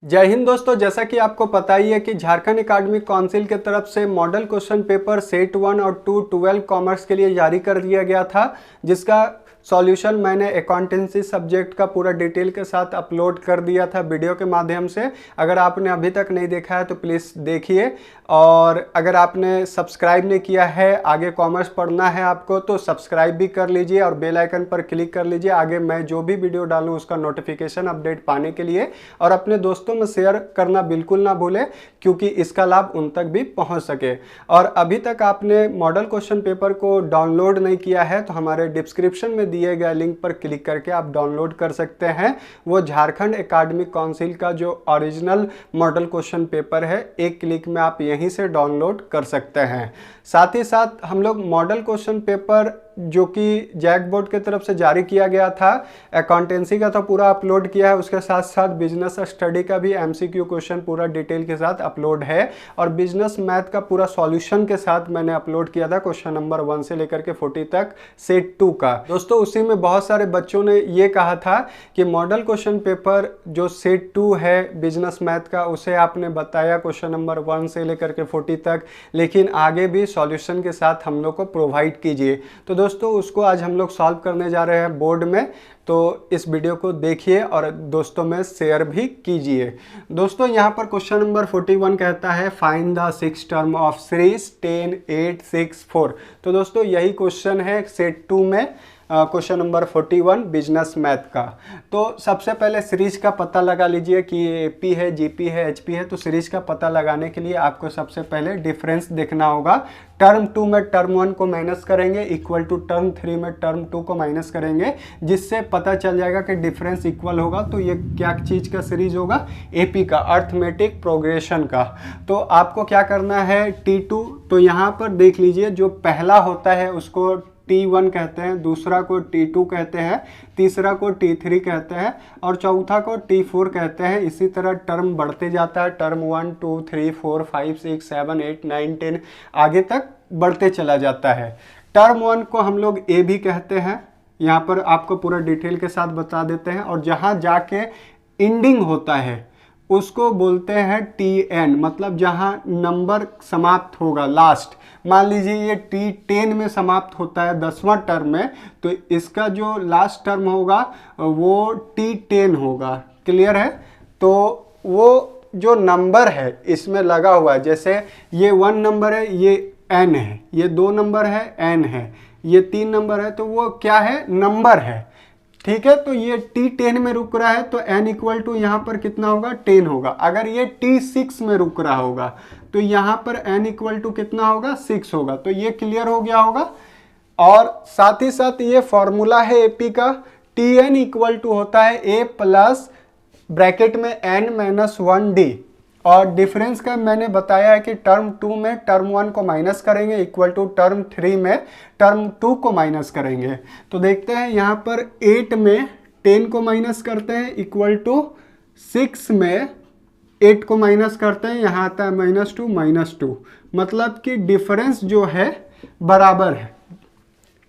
जय हिंद दोस्तों, जैसा कि आपको पता ही है कि झारखंड एकेडमिक काउंसिल की तरफ से मॉडल क्वेश्चन पेपर सेट 1 और 2 12 कॉमर्स के लिए जारी कर दिया गया था, जिसका सॉल्यूशन मैंने अकाउंटेंसी सब्जेक्ट का पूरा डिटेल के साथ अपलोड कर दिया था वीडियो के माध्यम से। अगर आपने अभी तक नहीं देखा है तो प्लीज़ देखिए, और अगर आपने सब्सक्राइब नहीं किया है, आगे कॉमर्स पढ़ना है आपको, तो सब्सक्राइब भी कर लीजिए और बेल आइकन पर क्लिक कर लीजिए आगे मैं जो भी वीडियो डालूँ उसका नोटिफिकेशन अपडेट पाने के लिए। और अपने दोस्तों में शेयर करना बिल्कुल ना भूलें, क्योंकि इसका लाभ उन तक भी पहुंच सके। और अभी तक आपने मॉडल क्वेश्चन पेपर को डाउनलोड नहीं किया है तो हमारे डिस्क्रिप्शन में दिए गए लिंक पर क्लिक करके आप डाउनलोड कर सकते हैं। वो झारखंड एकेडमिक काउंसिल का जो ओरिजिनल मॉडल क्वेश्चन पेपर है, एक क्लिक में आप यहीं से डाउनलोड कर सकते हैं। साथ ही साथ हम लोग मॉडल क्वेश्चन पेपर जो कि जैक बोर्ड की तरफ से जारी किया गया था, अकाउंटेंसी का तो पूरा अपलोड किया है, उसके साथ साथ बिजनेस स्टडी का भी एमसीक्यू क्वेश्चन पूरा डिटेल के साथ अपलोड है, और बिजनेस मैथ का पूरा सॉल्यूशन के साथ मैंने अपलोड किया था क्वेश्चन नंबर 1 से लेकर के 40 तक सेट 2 का। दोस्तों उसी में बहुत सारे बच्चों ने ये कहा था कि मॉडल क्वेश्चन पेपर जो सेट 2 है बिजनेस मैथ का, उसे आपने बताया क्वेश्चन नंबर 1 से लेकर के 40 तक, लेकिन आगे भी सॉल्यूशन के साथ हम लोग को प्रोवाइड कीजिए। तो दोस्तों उसको आज हम लोग सॉल्व करने जा रहे हैं बोर्ड में, तो इस वीडियो को देखिए और दोस्तों में शेयर भी कीजिए। दोस्तों यहाँ पर क्वेश्चन नंबर 41 कहता है find the 6 term of series 10 8 6 4। तो दोस्तों यही क्वेश्चन है सेट 2 में, क्वेश्चन नंबर 41 बिजनेस मैथ का। तो सबसे पहले सीरीज का पता लगा लीजिए कि ये एपी है, जीपी है, एचपी है। तो सीरीज का पता लगाने के लिए आपको सबसे पहले डिफरेंस देखना होगा। टर्म 2 में टर्म 1 को माइनस करेंगे इक्वल टू टर्म 3 में टर्म 2 को माइनस करेंगे, जिससे पता चल जाएगा कि डिफरेंस इक्वल होगा। तो ये क्या चीज़ का सीरीज होगा? एपी का, अर्थमेटिक प्रोग्रेशन का। तो आपको क्या करना है? T2, तो यहाँ पर देख लीजिए जो पहला होता है उसको T1 कहते हैं, दूसरा को T2 कहते हैं, तीसरा को T3 कहते हैं और चौथा को T4 कहते हैं। इसी तरह टर्म बढ़ते जाता है, टर्म 1 2 3 4 5 6 7 8 9 10 आगे तक बढ़ते चला जाता है। टर्म 1 को हम लोग ए भी कहते हैं, यहाँ पर आपको पूरा डिटेल के साथ बता देते हैं। और जहाँ जाके एंडिंग होता है उसको बोलते हैं Tn, मतलब जहाँ नंबर समाप्त होगा लास्ट। मान लीजिए ये T10 में समाप्त होता है 10वां टर्म में, तो इसका जो लास्ट टर्म होगा वो T10 होगा। क्लियर है? तो वो जो नंबर है इसमें लगा हुआ है, जैसे ये 1 नंबर है, ये n है, ये 2 नंबर है n है, ये 3 नंबर है, तो वो क्या है? नंबर है। ठीक है, तो ये T10 में रुक रहा है तो n इक्वल टू यहाँ पर कितना होगा? 10 होगा। अगर ये T6 में रुक रहा होगा तो यहाँ पर n इक्वल टू कितना होगा? 6 होगा। तो ये क्लियर हो गया होगा। और साथ ही साथ ये फॉर्मूला है एपी का, Tn इक्वल टू होता है a प्लस ब्रैकेट में n माइनस 1d। और डिफरेंस का मैंने बताया है कि टर्म 2 में टर्म 1 को माइनस करेंगे इक्वल टू टर्म 3 में टर्म 2 को माइनस करेंगे। तो देखते हैं यहाँ पर 8 में 10 को माइनस करते हैं इक्वल टू 6 में 8 को माइनस करते हैं, यहाँ आता है -2, मतलब कि डिफरेंस जो है बराबर है।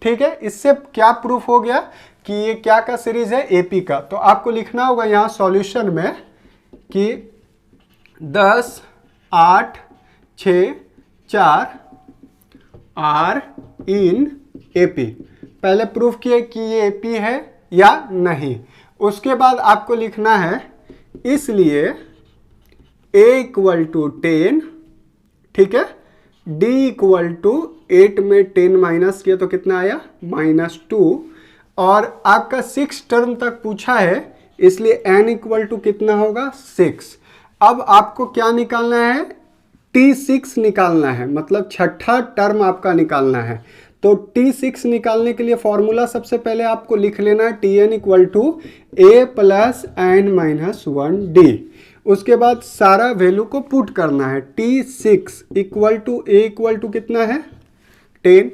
ठीक है, इससे क्या प्रूफ हो गया कि ये क्या का सीरीज है? एपी का। तो आपको लिखना होगा यहाँ सॉल्यूशन में कि 10 8 6 4 आर इन एपी। पहले प्रूफ किए कि ये एपी है या नहीं। उसके बाद आपको लिखना है इसलिए a इक्वल टू 10, ठीक है, d इक्वल टू 8 में 10 माइनस किया तो कितना आया? -2। और आपका 6 टर्म तक पूछा है, इसलिए n इक्वल टू कितना होगा? 6। अब आपको क्या निकालना है? T6 निकालना है, मतलब छठा टर्म आपका निकालना है। तो T6 निकालने के लिए फॉर्मूला सबसे पहले आपको लिख लेना है Tn equal to a plus n minus 1d। उसके बाद सारा वैल्यू को पुट करना है। T6 equal to a equal to कितना है? 10,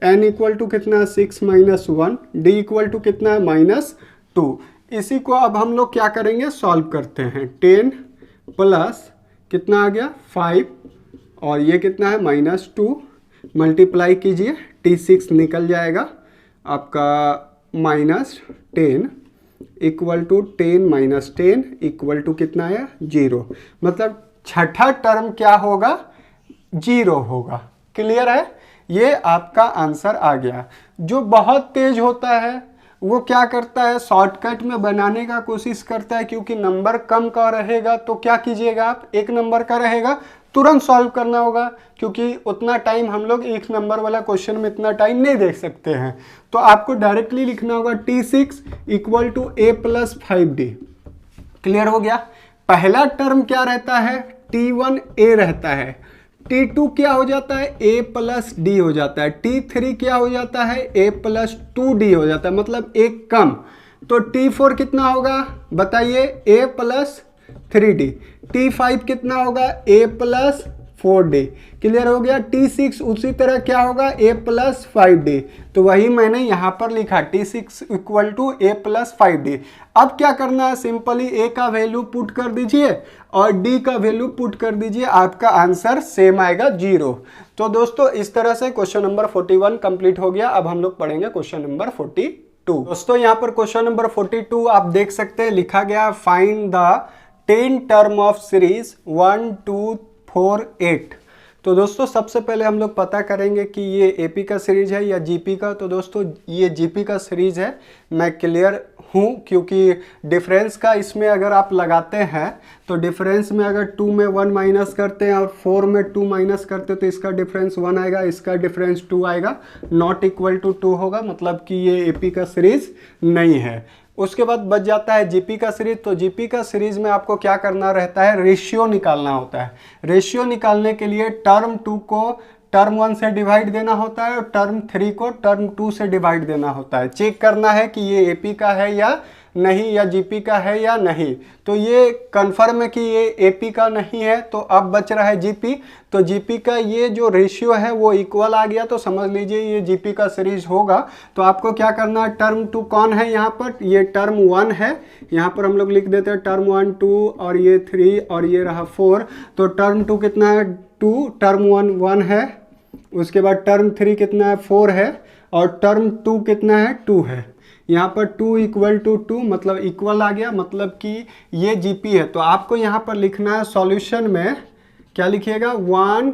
n इक्वल टू कितना है? 6 माइनस 1, d इक्वल टू कितना है? -2। इसी को अब हम लोग क्या करेंगे? सॉल्व करते हैं। 10 प्लस कितना आ गया? 5, और ये कितना है? -2। मल्टीप्लाई कीजिए, T6 निकल जाएगा आपका -10 equal to 10 minus 10 equal to कितना है 0। मतलब छठा टर्म क्या होगा 0 होगा। क्लियर है, ये आपका आंसर आ गया। जो बहुत तेज होता है वो क्या करता है, शॉर्टकट में बनाने का कोशिश करता है, क्योंकि नंबर कम का रहेगा तो क्या कीजिएगा आप, एक नंबर का रहेगा तुरंत सॉल्व करना होगा, क्योंकि उतना टाइम हम लोग एक नंबर वाला क्वेश्चन में इतना टाइम नहीं देख सकते हैं। तो आपको डायरेक्टली लिखना होगा T6 equal to A plus 5D। Clear हो गया। पहला टर्म क्या रहता है, T1 A रहता है, T2 क्या हो जाता है A प्लस D हो जाता है, T3 क्या हो जाता है A प्लस 2D हो जाता है, मतलब एक कम। तो T4 कितना होगा बताइए, A प्लस 3D। T5 कितना होगा A प्लस 4D। क्लियर हो गया। T6 उसी तरह क्या होगा A प्लस 5D। तो वही मैंने यहाँ पर लिखा T6 equal to A plus 5D। अब क्या करना है, सिंपली A का वैल्यू पुट कर दीजिए और D का वैल्यू पुट कर दीजिए, आपका आंसर सेम आएगा 0। तो दोस्तों इस तरह से क्वेश्चन नंबर 41 कंप्लीट हो गया। अब हम लोग पढ़ेंगे क्वेश्चन नंबर 42। दोस्तों यहाँ पर क्वेश्चन नंबर 42 आप देख सकते हैं, लिखा गया find the 10 term of series 1 2 4 8। तो दोस्तों सबसे पहले हम लोग पता करेंगे कि ये एपी का सीरीज है या जीपी का। तो दोस्तों ये जीपी का सीरीज है, मैं क्लियर हूँ, क्योंकि डिफरेंस का इसमें अगर आप लगाते हैं तो डिफरेंस में अगर 2 में 1 माइनस करते हैं और 4 में 2 माइनस करते हैं तो इसका डिफरेंस 1 आएगा, इसका डिफरेंस 2 आएगा, नॉट इक्वल टू 2 होगा, मतलब कि ये एपी का सीरीज नहीं है। उसके बाद बच जाता है जीपी का सीरीज। तो जीपी का सीरीज में आपको क्या करना रहता है, रेशियो निकालना होता है। रेशियो निकालने के लिए टर्म 2 को टर्म 1 से डिवाइड देना होता है और टर्म 3 को टर्म 2 से डिवाइड देना होता है। चेक करना है कि ये एपी का है या नहीं, या जीपी का है या नहीं। तो ये कंफर्म है कि ये एपी का नहीं है, तो अब बच रहा है जीपी। तो जीपी का ये जो रेशियो है वो इक्वल आ गया, तो समझ लीजिए ये जीपी का सीरीज होगा। तो आपको क्या करना है, टर्म 2 कौन है यहाँ पर, ये टर्म 1 है, यहाँ पर हम लोग लिख देते हैं टर्म 1 2 और ये 3 और ये रहा 4। तो टर्म 2 कितना है 2, टर्म 1 1 है, उसके बाद टर्म 3 कितना है 4 है और टर्म 2 कितना है 2 है। यहाँ पर 2 इक्वल टू 2 मतलब इक्वल आ गया, मतलब कि ये जीपी है। तो आपको यहाँ पर लिखना है सॉल्यूशन में क्या लिखिएगा, 1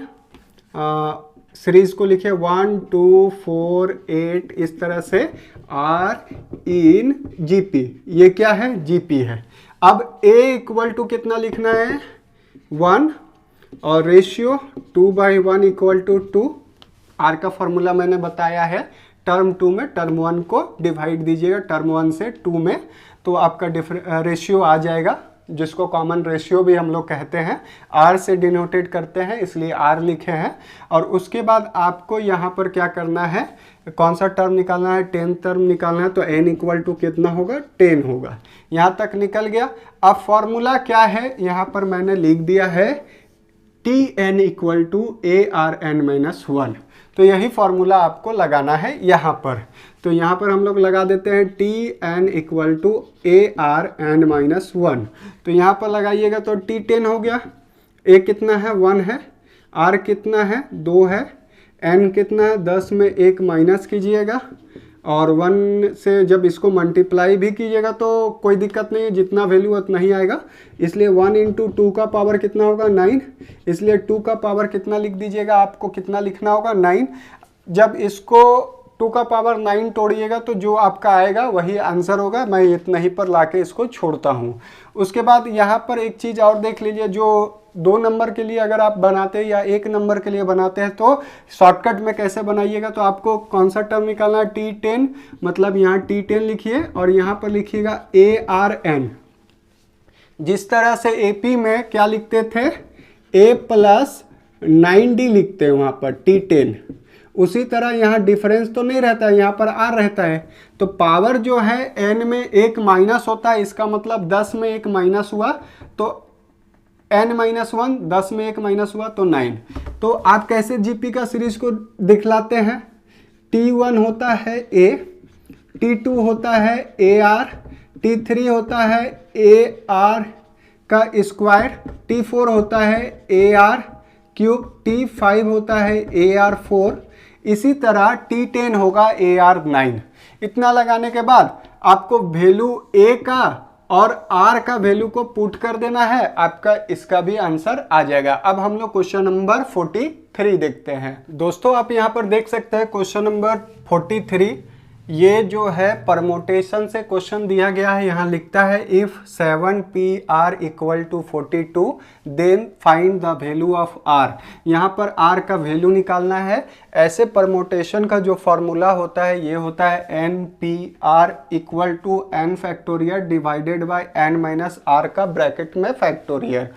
सीरीज को लिखिए 1 2 4 8 इस तरह से आर इन जीपी। ये क्या है जीपी है। अब a इक्वल टू कितना लिखना है 1 और रेशियो 2/1 इक्वल टू 2। आर का फॉर्मूला मैंने बताया है, टर्म 2 में टर्म 1 को डिवाइड दीजिएगा टर्म 1 से 2 में, तो आपका रेशियो आ जाएगा, जिसको कॉमन रेशियो भी हम लोग कहते हैं। आर से डिनोटेट करते हैं इसलिए आर लिखे हैं। और उसके बाद आपको यहाँ पर क्या करना है, कौन सा टर्म निकालना है, 10 टर्म निकालना है। तो n इक्वल टू कितना होगा 10 होगा। यहाँ तक निकल गया। अब फॉर्मूला क्या है यहाँ पर मैंने लिख दिया है Tn इक्वल टू ARn-1। तो यही फॉर्मूला आपको लगाना है यहाँ पर। तो यहाँ पर हम लोग लगा देते हैं Tn इक्वल टू ARn-1। तो यहाँ पर लगाइएगा तो T10 हो गया, A कितना है 1 है, R कितना है 2 है, N कितना है 10 में 1 माइनस कीजिएगा और 1 से जब इसको मल्टीप्लाई भी कीजिएगा तो कोई दिक्कत नहीं है, जितना वैल्यू उतना ही आएगा। इसलिए 1 इंटू 2 का पावर कितना होगा 9, इसलिए 2 का पावर कितना लिख दीजिएगा, आपको कितना लिखना होगा 9। जब इसको 2 का पावर 9 तोड़िएगा तो जो आपका आएगा वही आंसर होगा। मैं इतना ही पर लाके इसको छोड़ता हूँ। उसके बाद यहाँ पर एक चीज़ और देख लीजिए, जो 2 नंबर के लिए अगर आप बनाते हैं या 1 नंबर के लिए बनाते हैं तो शॉर्टकट में कैसे बनाइएगा। तो आपको कौन सा टर्म निकालना है T10, मतलब यहाँ T10 लिखिए और यहाँ पर लिखिएगा ARN। जिस तरह से AP में क्या लिखते थे A प्लस 9D लिखते हैं वहाँ पर T10, उसी तरह यहाँ डिफरेंस तो नहीं रहता है, यहाँ पर R रहता है। तो पावर जो है N में 1 माइनस होता है, इसका मतलब 10 में 1 माइनस हुआ तो n-1, 10 में 1 माइनस हुआ तो 9। तो आप कैसे जीपी का सीरीज को दिखलाते हैं, T1 होता है A, T2 होता है AR, T3 होता है AR का स्क्वायर, T4 होता है AR क्यूब, T5 होता है AR4, इसी तरह T10 होगा AR9। इतना लगाने के बाद आपको वैल्यू ए का और आर का वैल्यू को पुट कर देना है, आपका इसका भी आंसर आ जाएगा। अब हम लोग क्वेश्चन नंबर 43 देखते हैं। दोस्तों आप यहाँ पर देख सकते हैं क्वेश्चन नंबर 43, ये जो है परमोटेशन से क्वेश्चन दिया गया है। यहाँ लिखता है if 7pr equal to 42 then find the value of r। यहाँ पर r का वैल्यू निकालना है। ऐसे परमोटेशन का जो फॉर्मूला होता है ये होता है npr equal to n factorial divided by n minus r का ब्रैकेट में फैक्टोरियल।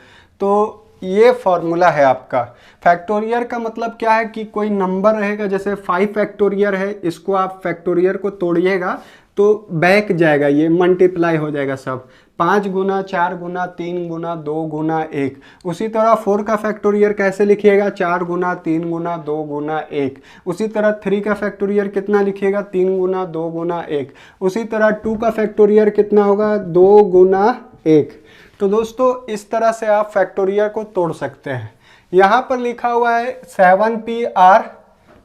तो ये फॉर्मूला है आपका। फैक्टोरियल का मतलब क्या है कि कोई नंबर रहेगा, जैसे 5 फैक्टोरियल है, इसको आप फैक्टोरियल को तोड़िएगा तो बैक जाएगा, ये मल्टीप्लाई हो जाएगा सब 5 गुना 4 गुना 3 गुना 2 गुना 1। उसी तरह 4 का फैक्टोरियल कैसे लिखिएगा, 4 गुना 3 गुना 2 गुना 1। उसी तरह 3 का फैक्टोरियल कितना लिखिएगा, 3 गुना 2 गुना 1। उसी तरह 2 का फैक्टोरियल कितना होगा, 2 गुना 1। तो दोस्तों इस तरह से आप फैक्टोरियल को तोड़ सकते हैं। यहाँ पर लिखा हुआ है 7pr,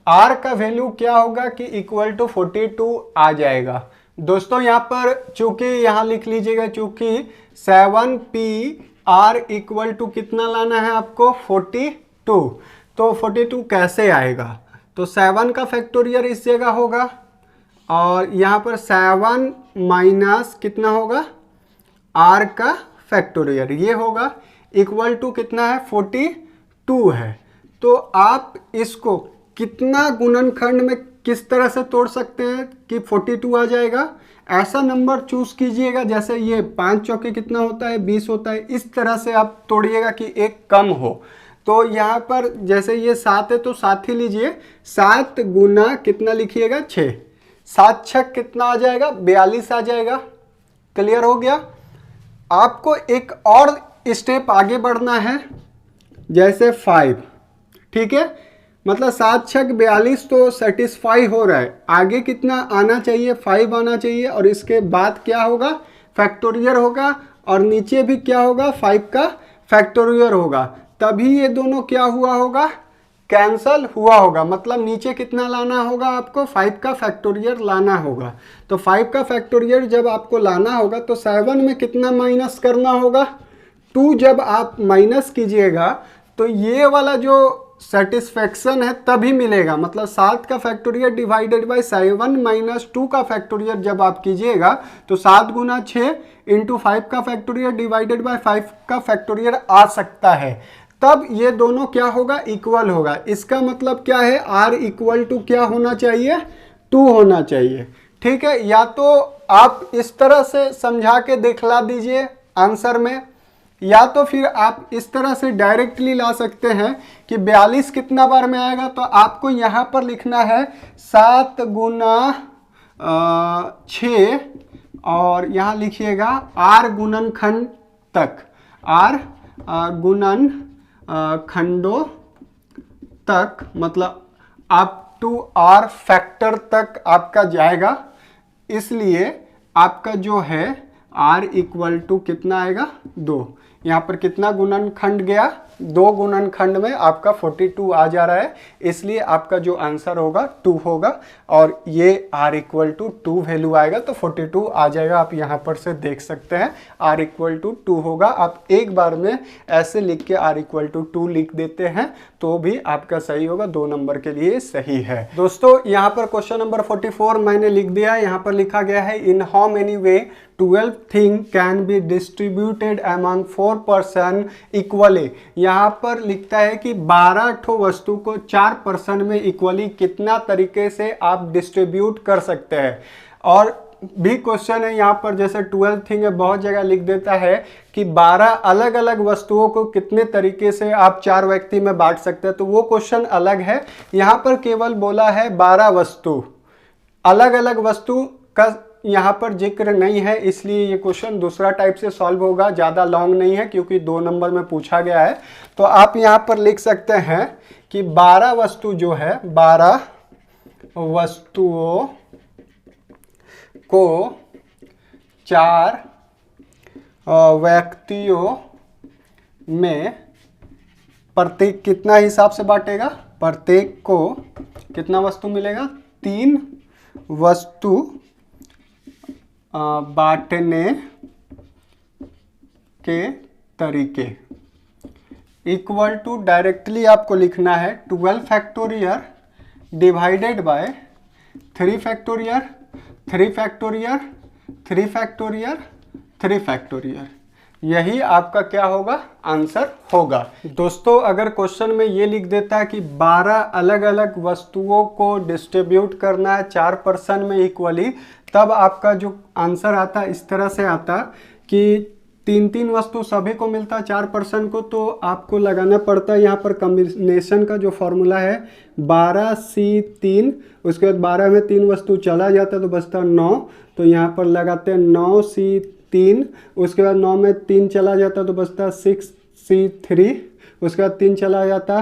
r का वैल्यू क्या होगा कि इक्वल टू 42 आ जाएगा। दोस्तों यहाँ पर चूंकि यहाँ लिख लीजिएगा, चूंकि 7pr इक्वल टू कितना लाना है आपको 42, तो 42 कैसे आएगा, तो 7 का फैक्टोरियल इस जगह होगा और यहाँ पर 7 माइनस कितना होगा r का फैक्टोरियल ये होगा, इक्वल टू कितना है 42 है। तो आप इसको कितना गुणनखंड में किस तरह से तोड़ सकते हैं कि 42 आ जाएगा। ऐसा नंबर चूज कीजिएगा, जैसे ये 5 चौके कितना होता है 20 होता है, इस तरह से आप तोड़िएगा कि एक कम हो। तो यहाँ पर जैसे ये 7 है तो 7 ही लीजिए, 7 गुना कितना लिखिएगा 6, 7 छक कितना आ जाएगा 42 आ जाएगा। क्लियर हो गया। आपको एक और स्टेप आगे बढ़ना है, जैसे 5, ठीक है, मतलब 7 छक 42 तो सेटिस्फाई हो रहा है। आगे कितना आना चाहिए 5 आना चाहिए और इसके बाद क्या होगा फैक्टोरियल होगा और नीचे भी क्या होगा 5 का फैक्टोरियल होगा, तभी ये दोनों क्या हुआ होगा कैंसल हुआ होगा। मतलब नीचे कितना लाना होगा आपको 5 का फैक्टोरियल लाना होगा। तो 5 का फैक्टोरियल जब आपको लाना होगा तो 7 में कितना माइनस करना होगा 2। जब आप माइनस कीजिएगा तो ये वाला जो सेटिस्फेक्शन है तभी मिलेगा। मतलब 7 का फैक्टोरियल डिवाइडेड बाय 7 माइनस 2 का फैक्टोरियल जब आप कीजिएगा तो 7 गुना 6 इंटू 5 का फैक्टोरियल डिवाइडेड बाय 5 का फैक्टोरियल आ सकता है। तब ये दोनों क्या होगा इक्वल होगा। इसका मतलब क्या है r इक्वल टू क्या होना चाहिए 2 होना चाहिए। ठीक है, या तो आप इस तरह से समझा के दिखला दीजिए आंसर में, या तो फिर आप इस तरह से डायरेक्टली ला सकते हैं कि 42 कितना बार में आएगा। तो आपको यहाँ पर लिखना है 7 गुना 6 और यहाँ लिखिएगा r गुणनखंड तक, r गुणन खंडों तक, मतलब अप टू r फैक्टर तक आपका जाएगा। इसलिए आपका जो है r इक्वल टू कितना आएगा 2। यहाँ पर कितना गुणनखंड गया 2 गुणनखंड में आपका 42 आ जा रहा है, इसलिए आपका जो आंसर होगा 2 होगा और ये r इक्वल टू 2 वैल्यू आएगा तो 42 आ जाएगा। आप यहाँ पर से देख सकते हैं r इक्वल टू 2 होगा। आप एक बार में ऐसे लिख के r इक्वल टू 2 लिख देते हैं तो भी आपका सही होगा, 2 नंबर के लिए सही है। दोस्तों यहाँ पर क्वेश्चन नंबर 44 मैंने लिख दिया है। यहाँ पर लिखा गया है in how many way 12 thing can be distributed among 4 person equally. यहाँ पर लिखता है कि 12 ठो वस्तु को 4 पर्सन में इक्वली कितना तरीके से आप डिस्ट्रीब्यूट कर सकते हैं। और भी क्वेश्चन है यहाँ पर, जैसे 12 थिंग है बहुत जगह लिख देता है कि 12 अलग अलग वस्तुओं को कितने तरीके से आप 4 व्यक्ति में बांट सकते हैं, तो वो क्वेश्चन अलग है। यहाँ पर केवल बोला है 12 वस्तु, अलग अलग वस्तु का यहाँ पर जिक्र नहीं है, इसलिए ये क्वेश्चन दूसरा टाइप से सॉल्व होगा। ज़्यादा लॉन्ग नहीं है क्योंकि 2 नंबर में पूछा गया है। तो आप यहाँ पर लिख सकते हैं कि 12 वस्तु जो है 12 वस्तुओं को 4 व्यक्तियों में प्रत्येक कितना हिसाब से बांटेगा, प्रत्येक को कितना वस्तु मिलेगा 3 वस्तु बांटने के तरीके इक्वल टू डायरेक्टली आपको लिखना है 12 factorial divided bye 3 factorial 3 factorial 3 factorial 3 factorial. यही आपका क्या होगा, आंसर होगा। दोस्तों अगर क्वेश्चन में ये लिख देता है कि 12 अलग अलग वस्तुओं को डिस्ट्रीब्यूट करना है 4% में इक्वली, तब आपका जो आंसर आता इस तरह से आता कि 3 वस्तु सभी को मिलता है 4% को, तो आपको लगाना पड़ता है यहाँ पर कॉम्बिनेशन का जो फॉर्मूला है 12C3, उसके बाद 12 में 3 वस्तु चला जाता है तो बचता 9, तो यहाँ पर लगाते हैं 9C3, उसके बाद 9 में 3 चला जाता तो बचता 6C3, उसके बाद 3 चला जाता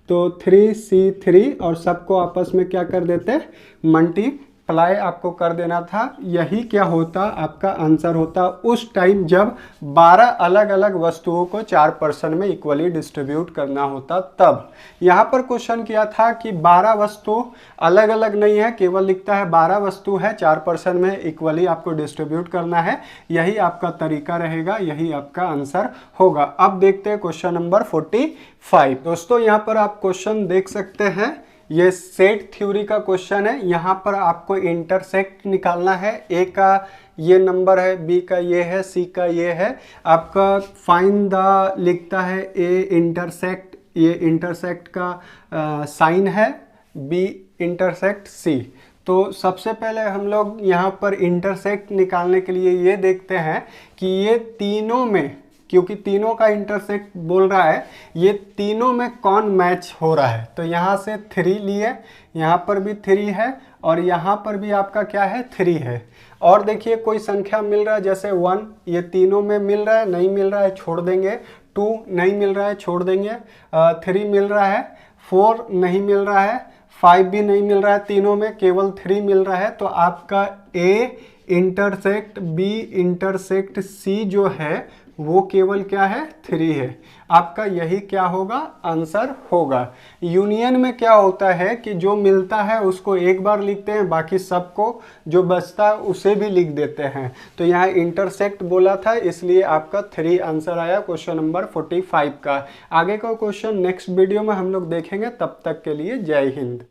तो 3C3, और सबको आपस में क्या कर देते, मल्टीप्लाई आपको कर देना था। यही क्या होता, आपका आंसर होता उस टाइम जब 12 अलग अलग वस्तुओं को 4% में इक्वली डिस्ट्रीब्यूट करना होता तब। यहाँ पर क्वेश्चन किया था कि 12 वस्तु अलग अलग नहीं है, केवल लिखता है 12 वस्तु है 4% में इक्वली आपको डिस्ट्रीब्यूट करना है। यही आपका तरीका रहेगा, यही आपका आंसर होगा। अब देखते हैं क्वेश्चन नंबर 45। दोस्तों यहाँ पर आप क्वेश्चन देख सकते हैं, ये सेट थ्योरी का क्वेश्चन है। यहाँ पर आपको इंटरसेक्ट निकालना है, ए का ये नंबर है, बी का ये है, सी का ये है। आपका फाइंड द लिखता है ए इंटरसेक्ट, ये इंटरसेक्ट का साइन है, बी इंटरसेक्ट सी। तो सबसे पहले हम लोग यहाँ पर इंटरसेक्ट निकालने के लिए ये देखते हैं कि ये तीनों में, क्योंकि तीनों का इंटरसेक्ट बोल रहा है, ये तीनों में कौन मैच हो रहा है। तो यहाँ से 3 लिए, यहाँ पर भी 3 है और यहाँ पर भी आपका क्या है, 3 है। और देखिए कोई संख्या मिल रहा है जैसे 1, ये तीनों में मिल रहा है, नहीं मिल रहा है छोड़ देंगे। 2 नहीं मिल रहा है छोड़ देंगे। 3 मिल रहा है, 4 नहीं मिल रहा है, 5 भी नहीं मिल रहा है, तीनों में केवल 3 मिल रहा है। तो आपका A intersect B intersect C जो है वो केवल क्या है, 3 है। आपका यही क्या होगा, आंसर होगा। यूनियन में क्या होता है कि जो मिलता है उसको एक बार लिखते हैं, बाकी सबको जो बचता है उसे भी लिख देते हैं। तो यहाँ इंटरसेक्ट बोला था, इसलिए आपका 3 आंसर आया क्वेश्चन नंबर 45 का। आगे का क्वेश्चन नेक्स्ट वीडियो में हम लोग देखेंगे, तब तक के लिए जय हिंद।